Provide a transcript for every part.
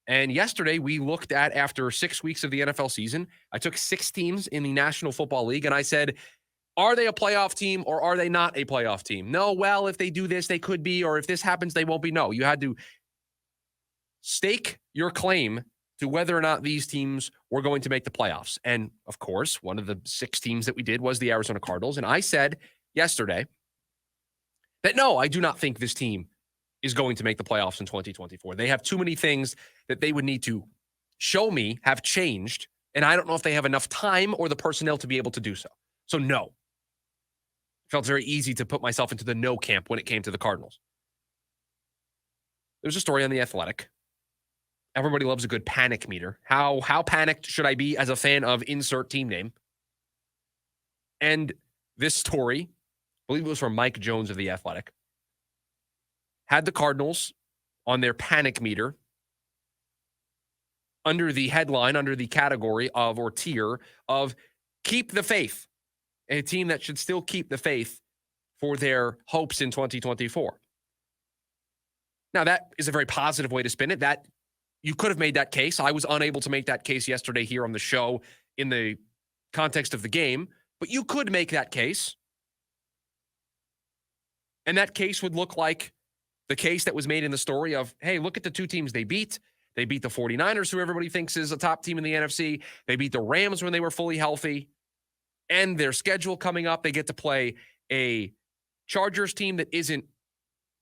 And yesterday we looked at, after 6 weeks of the NFL season, I took 6 teams in the National Football League and I said, are they a playoff team or are they not a playoff team? No, well, if they do this, they could be, or if this happens, they won't be. No, you had to stake your claim to whether or not these teams were going to make the playoffs. And of course, one of the 6 teams that we did was the Arizona Cardinals. And I said yesterday that no, I do not think this team is going to make the playoffs in 2024. They have too many things that they would need to show me have changed. And I don't know if they have enough time or the personnel to be able to do so. So no. It felt very easy to put myself into the no camp when it came to the Cardinals. There's a story on The Athletic. Everybody loves a good panic meter. How panicked should I be as a fan of insert team name? And this story, I believe it was from Mike Jones of The Athletic, had the Cardinals on their panic meter under the headline, under the category of, or tier of, keep the faith. A team that should still keep the faith for their hopes in 2024. Now, that is a very positive way to spin it. That you could have made that case. I was unable to make that case yesterday here on the show in the context of the game, but you could make that case. And that case would look like the case that was made in the story of, hey, look at the 2 teams they beat. They beat the 49ers, who everybody thinks is a top team in the NFC. They beat the Rams when they were fully healthy. And their schedule coming up, they get to play a Chargers team that isn't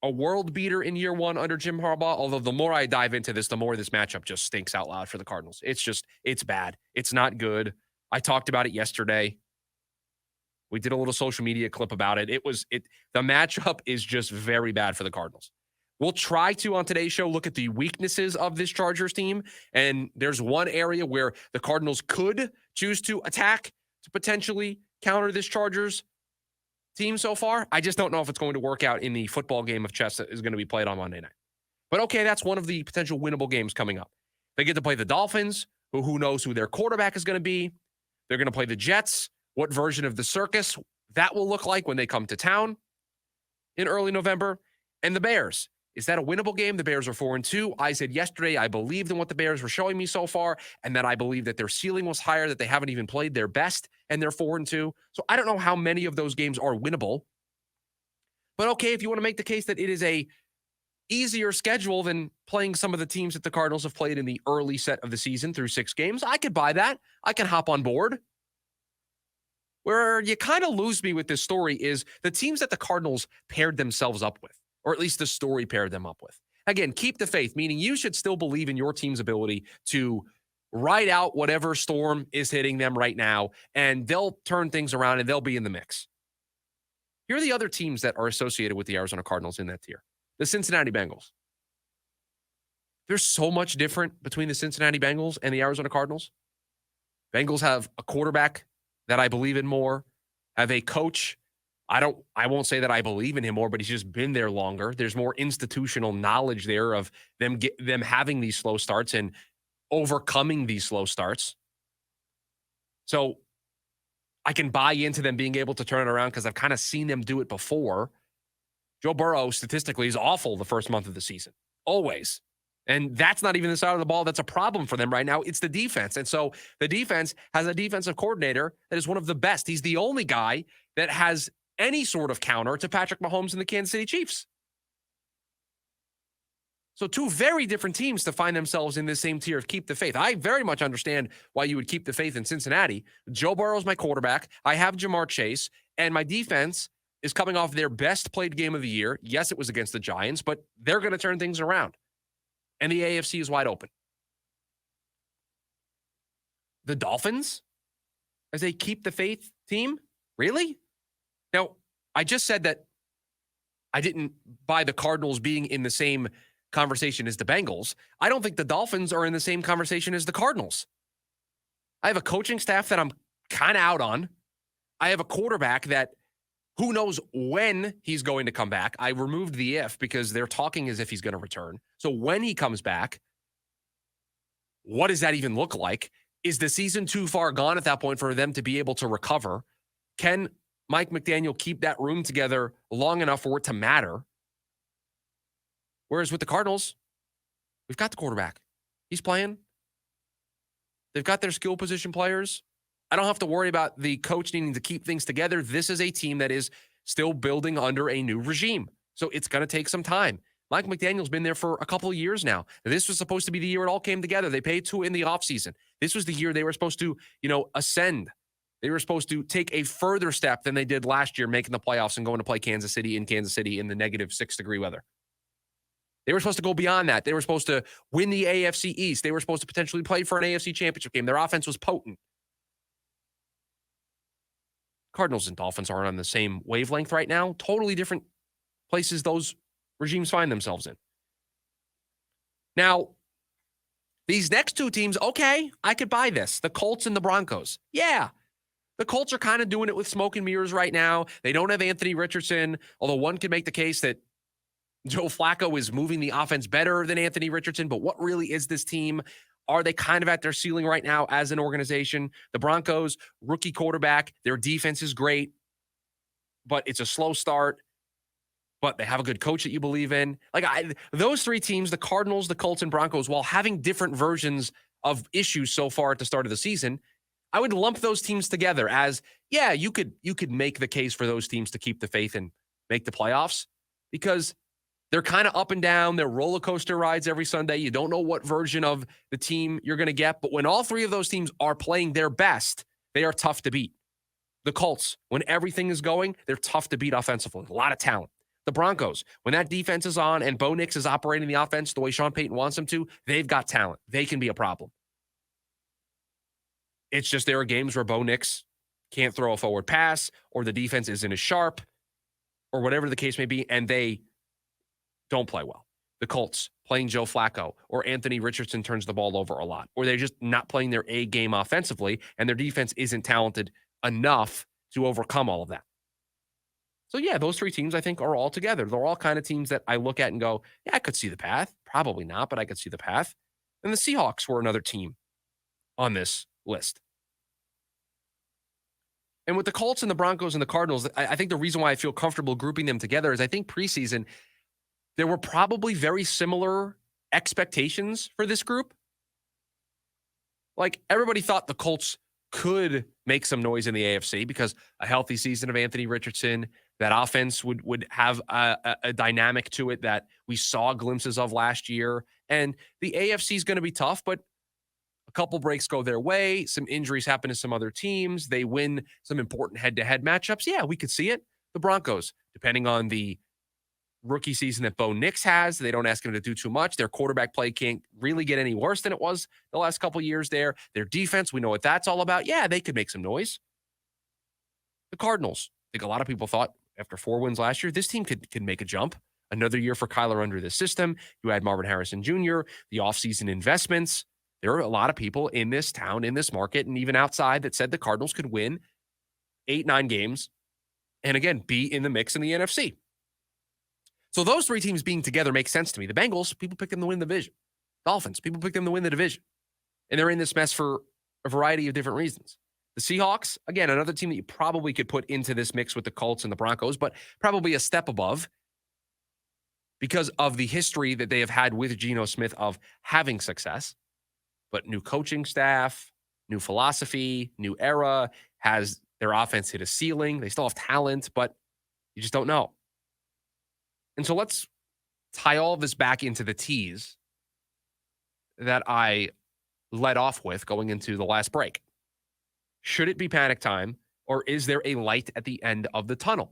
a world beater in year 1 under Jim Harbaugh. Although the more I dive into this, the more this matchup just stinks out loud for the Cardinals. It's bad. It's not good. I talked about it yesterday. We did a little social media clip about it. The matchup is just very bad for the Cardinals. We'll try to, on today's show, look at the weaknesses of this Chargers team. And there's one area where the Cardinals could choose to attack to potentially counter this Chargers team so far. I just don't know if it's going to work out in the football game of chess that is going to be played on Monday night. But okay, that's one of the potential winnable games coming up. They get to play the Dolphins, who knows who their quarterback is going to be. They're going to play the Jets. What version of the circus that will look like when they come to town in early November. And the Bears. Is that a winnable game? The Bears are 4-2. I said yesterday I believed in what the Bears were showing me so far, and that I believe that their ceiling was higher, that they haven't even played their best, and they're 4-2. So I don't know how many of those games are winnable. But okay, if you want to make the case that it is a easier schedule than playing some of the teams that the Cardinals have played in the early set of the season through 6 games, I could buy that. I can hop on board. Where you kind of lose me with this story is the teams that the Cardinals paired themselves up with, or at least the story paired them up with. Again, keep the faith, meaning you should still believe in your team's ability to ride out whatever storm is hitting them right now, and they'll turn things around and they'll be in the mix. Here are the other teams that are associated with the Arizona Cardinals in that tier. The Cincinnati Bengals. There's so much different between the Cincinnati Bengals and the Arizona Cardinals. Bengals have a quarterback that I believe in more, have a coach. I won't say that I believe in him more, but he's just been there longer. There's more institutional knowledge there of them having these slow starts and overcoming these slow starts. So I can buy into them being able to turn it around because I've kind of seen them do it before. Joe Burrow statistically is awful the first month of the season, always. And that's not even the side of the ball that's a problem for them right now. It's the defense. And so the defense has a defensive coordinator that is one of the best. He's the only guy that has any sort of counter to Patrick Mahomes and the Kansas City Chiefs. So 2 very different teams to find themselves in this same tier of keep the faith. I very much understand why you would keep the faith in Cincinnati. Joe Burrow's my quarterback. I have Jamar Chase, and my defense is coming off their best played game of the year. Yes, it was against the Giants, but they're going to turn things around. And the AFC is wide open. The Dolphins as a keep the faith team? Really? Now, I just said that I didn't buy the Cardinals being in the same conversation as the Bengals. I don't think the Dolphins are in the same conversation as the Cardinals. I have a coaching staff that I'm kind of out on. I have a quarterback that who knows when he's going to come back. I removed the if because they're talking as if he's going to return. So when he comes back, what does that even look like? Is the season too far gone at that point for them to be able to recover? Can Mike McDaniel keep that room together long enough for it to matter? Whereas with the Cardinals, we've got the quarterback. He's playing. They've got their skill position players. I don't have to worry about the coach needing to keep things together. This is a team that is still building under a new regime. So it's going to take some time. Mike McDaniel's been there for a couple of years now. This was supposed to be the year it all came together. They paid to it in the offseason. This was the year they were supposed to, ascend. They were supposed to take a further step than they did last year, making the playoffs and going to play Kansas City in the negative 6-degree weather. They were supposed to go beyond that. They were supposed to win the AFC East. They were supposed to potentially play for an AFC championship game. Their offense was potent. Cardinals and Dolphins aren't on the same wavelength right now. Totally different places those regimes find themselves in. Now, these next two teams, okay, I could buy this. The Colts and the Broncos. Yeah, the Colts are kind of doing it with smoke and mirrors right now. They don't have Anthony Richardson, although one could make the case that Joe Flacco is moving the offense better than Anthony Richardson. But what really is this team? Are they kind of at their ceiling right now as an organization? The Broncos, rookie quarterback, their defense is great, but it's a slow start. But they have a good coach that you believe in. Those three teams, the Cardinals, the Colts, and Broncos, while having different versions of issues so far at the start of the season, I would lump those teams together as, yeah, you could make the case for those teams to keep the faith and make the playoffs because they're kind of up and down. They're roller coaster rides every Sunday. You don't know what version of the team you're going to get. But when all three of those teams are playing their best, they are tough to beat. The Colts, when everything is going, they're tough to beat offensively. A lot of talent. The Broncos, when that defense is on and Bo Nix is operating the offense the way Sean Payton wants them to, they've got talent. They can be a problem. It's just there are games where Bo Nix can't throw a forward pass or the defense isn't as sharp or whatever the case may be, and they don't play well. The Colts playing Joe Flacco or Anthony Richardson turns the ball over a lot, or they're just not playing their A game offensively and their defense isn't talented enough to overcome all of that. So yeah, those three teams I think are all together. They're all kind of teams that I look at and go, yeah, I could see the path. Probably not, but I could see the path. And the Seahawks were another team on this list. And with the Colts and the Broncos and the Cardinals, I think the reason why I feel comfortable grouping them together is I think preseason, there were probably very similar expectations for this group. Like everybody thought the Colts could make some noise in the AFC because a healthy season of Anthony Richardson, that offense would have a dynamic to it that we saw glimpses of last year. And the AFC is going to be tough, but a couple breaks go their way. Some injuries happen to some other teams. They win some important head-to-head matchups. Yeah, we could see it. The Broncos, depending on the rookie season that Bo Nix has, they don't ask him to do too much. Their quarterback play can't really get any worse than it was the last couple of years there. Their defense, we know what that's all about. Yeah, they could make some noise. The Cardinals, I think a lot of people thought after 4 wins last year, this team could make a jump. Another year for Kyler under this system. You had Marvin Harrison Jr., the offseason investments. There are a lot of people in this town, in this market, and even outside that said the Cardinals could win 8-9 games and, again, be in the mix in the NFC. So those three teams being together makes sense to me. The Bengals, people pick them to win the division. Dolphins, people pick them to win the division. And they're in this mess for a variety of different reasons. The Seahawks, again, another team that you probably could put into this mix with the Colts and the Broncos, but probably a step above because of the history that they have had with Geno Smith of having success. But new coaching staff, new philosophy, new era, has their offense hit a ceiling. They still have talent, but you just don't know. And so let's tie all of this back into the tease that I led off with going into the last break. Should it be panic time, or is there a light at the end of the tunnel?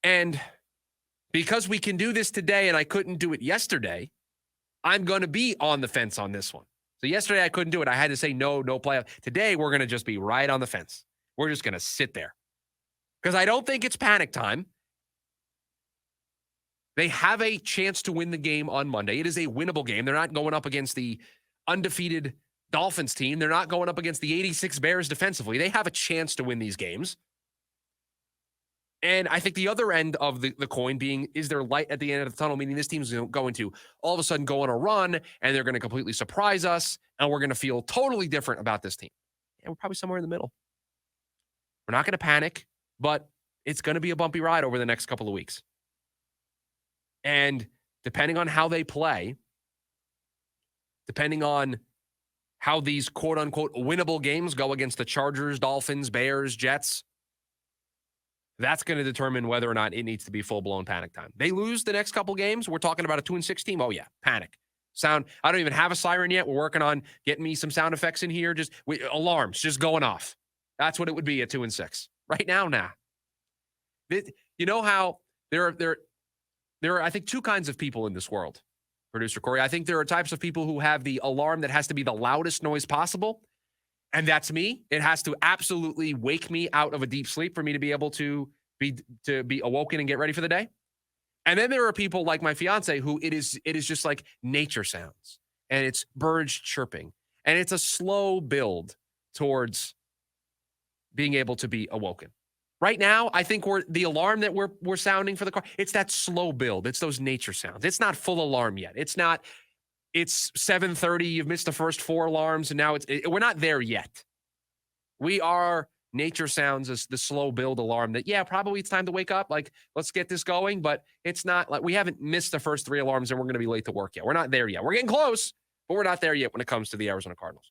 And because we can do this today and I couldn't do it yesterday, I'm going to be on the fence on this one. So yesterday I couldn't do it. I had to say no playoff. Today we're going to just be right on the fence. We're just going to sit there because I don't think it's panic time. They have a chance to win the game on Monday. It is a winnable game. They're not going up against the undefeated Dolphins team. They're not going up against the 86 Bears defensively. They have a chance to win these games. And I think the other end of the coin being, is there light at the end of the tunnel, meaning this team's going to all of a sudden go on a run and they're going to completely surprise us and we're going to feel totally different about this team. And we're probably somewhere in the middle. We're not going to panic, but it's going to be a bumpy ride over the next couple of weeks. And depending on how they play, depending on how these quote unquote winnable games go against the Chargers, Dolphins, Bears, Jets, that's going to determine whether or not it needs to be full-blown panic time. They lose the next couple games. We're talking about a 2-6 team. Oh, yeah, panic. Sound. I don't even have a siren yet. We're working on getting me some sound effects in here. Alarms just going off. That's what it would be at 2-6. Right now, nah. You know how there are, I think, two kinds of people in this world, Producer Corey. I think there are types of people who have the alarm that has to be the loudest noise possible. And that's me. It has to absolutely wake me out of a deep sleep for me to be able to be awoken and get ready for the day. And then there are people like my fiance who it is just like nature sounds and it's birds chirping and it's a slow build towards being able to be awoken. Right now, I think the alarm that we're sounding for the car, it's that slow build. It's those nature sounds. It's not full alarm yet. It's 7:30. You've missed the first 4 alarms, and now we're not there yet. We are nature sounds as the slow build alarm that, yeah, probably it's time to wake up. Like, let's get this going. But it's not like we haven't missed the first 3 alarms and we're going to be late to work yet. We're not there yet. We're getting close, but we're not there yet when it comes to the Arizona Cardinals.